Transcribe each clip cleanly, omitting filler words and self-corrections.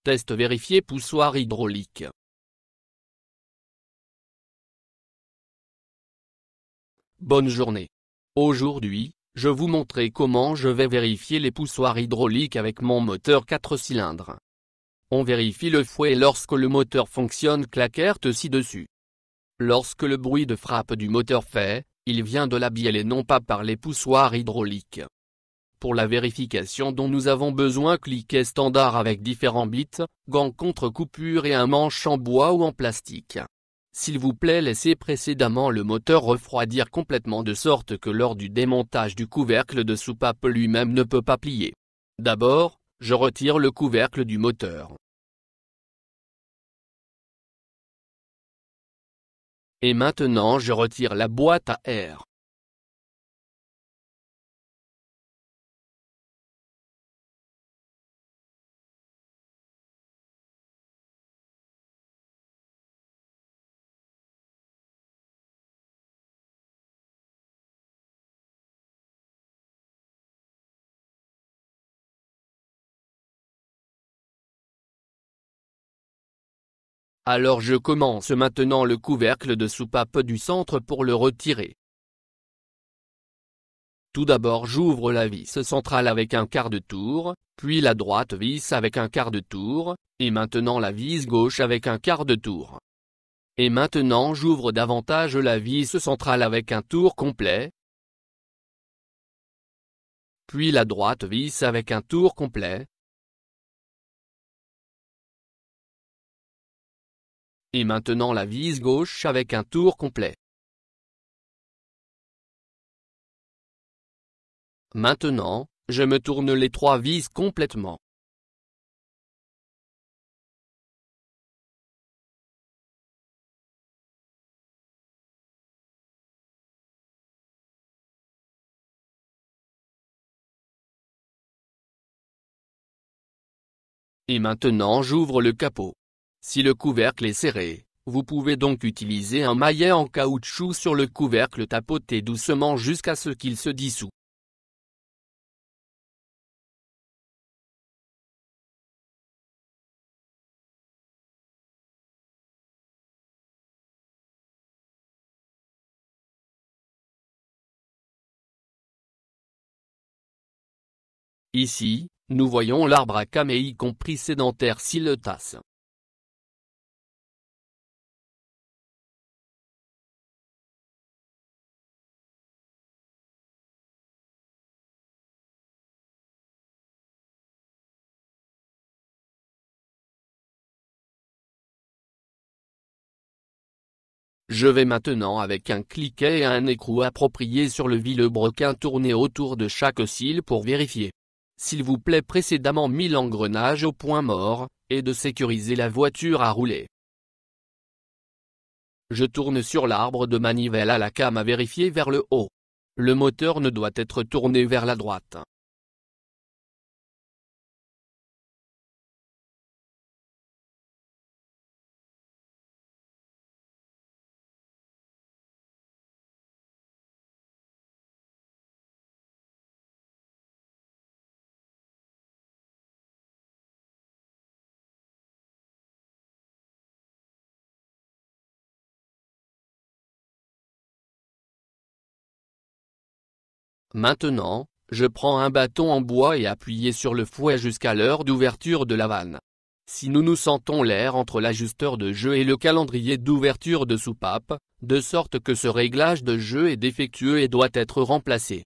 Test vérifié poussoir hydraulique. Bonne journée. Aujourd'hui, je vous montrer comment je vais vérifier les poussoirs hydrauliques avec mon moteur 4 cylindres. On vérifie le fouet lorsque le moteur fonctionne claquerte ci-dessus. Lorsque le bruit de frappe du moteur fait, il vient de la bielle et non pas par les poussoirs hydrauliques. Pour la vérification dont nous avons besoin, cliquez standard avec différents bits, gants contre coupure et un manche en bois ou en plastique. S'il vous plaît, laissez précédemment le moteur refroidir complètement de sorte que lors du démontage du couvercle de soupape lui-même ne peut pas plier. D'abord, je retire le couvercle du moteur. Et maintenant je retire la boîte à air. Alors je commence maintenant le couvercle de soupape du centre pour le retirer. Tout d'abord j'ouvre la vis centrale avec un quart de tour, puis la droite vis avec un quart de tour, et maintenant la vis gauche avec un quart de tour. Et maintenant j'ouvre davantage la vis centrale avec un tour complet, puis la droite vis avec un tour complet, et maintenant la vis gauche avec un tour complet. Maintenant, je me tourne les trois vis complètement. Et maintenant j'ouvre le capot. Si le couvercle est serré, vous pouvez donc utiliser un maillet en caoutchouc sur le couvercle, tapoter doucement jusqu'à ce qu'il se dissout. Ici, nous voyons l'arbre à cames y compris sédentaire Siletas. Je vais maintenant avec un cliquet et un écrou approprié sur le vilebrequin tourner autour de chaque cil pour vérifier. S'il vous plaît, précédemment mis l'engrenage au point mort, et de sécuriser la voiture à rouler. Je tourne sur l'arbre de manivelle à la came à vérifier vers le haut. Le moteur ne doit être tourné vers la droite. Maintenant, je prends un bâton en bois et appuyé sur le fouet jusqu'à l'heure d'ouverture de la vanne. Si nous sentons l'air entre l'ajusteur de jeu et le calendrier d'ouverture de soupape, de sorte que ce réglage de jeu est défectueux et doit être remplacé.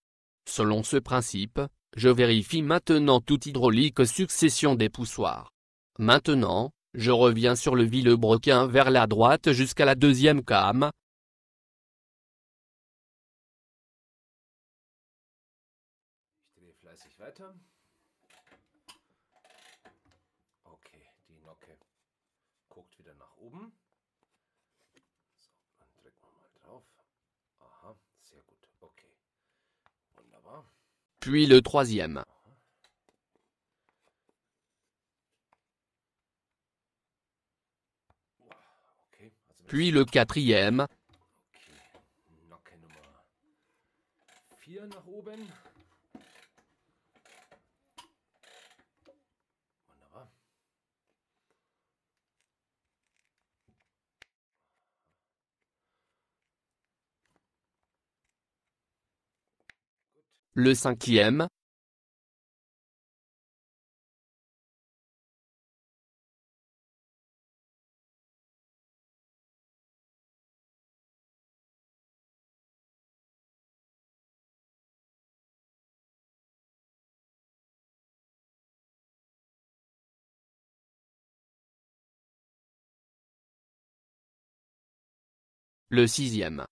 Selon ce principe, je vérifie maintenant toute hydraulique succession des poussoirs. Maintenant, je reviens sur le vilebrequin vers la droite jusqu'à la deuxième came. Ich drehe fleißig weiter. Okay, die Nocke guckt wieder nach oben. So, dann drücken wir mal drauf. Aha, sehr gut. Okay. Wunderbar. Puis le troisième. Okay, Puis le quatrième. Okay, Nocke Nummer 4 nach oben. Wunderbar. Le 5e. Le 6e.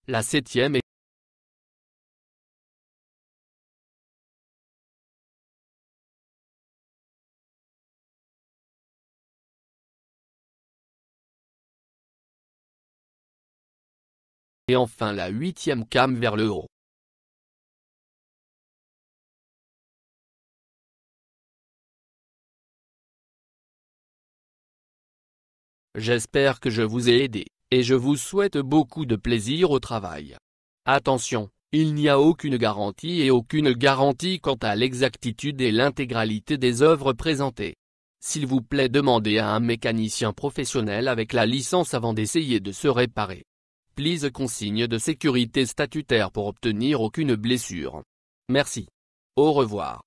La 7e. Et enfin la 8e came vers le haut. J'espère que je vous ai aidé, et je vous souhaite beaucoup de plaisir au travail. Attention, il n'y a aucune garantie et aucune garantie quant à l'exactitude et l'intégralité des œuvres présentées. S'il vous plaît, demandez à un mécanicien professionnel avec la licence avant d'essayer de se réparer. Please consigne de sécurité statutaire pour obtenir aucune blessure. Merci. Au revoir.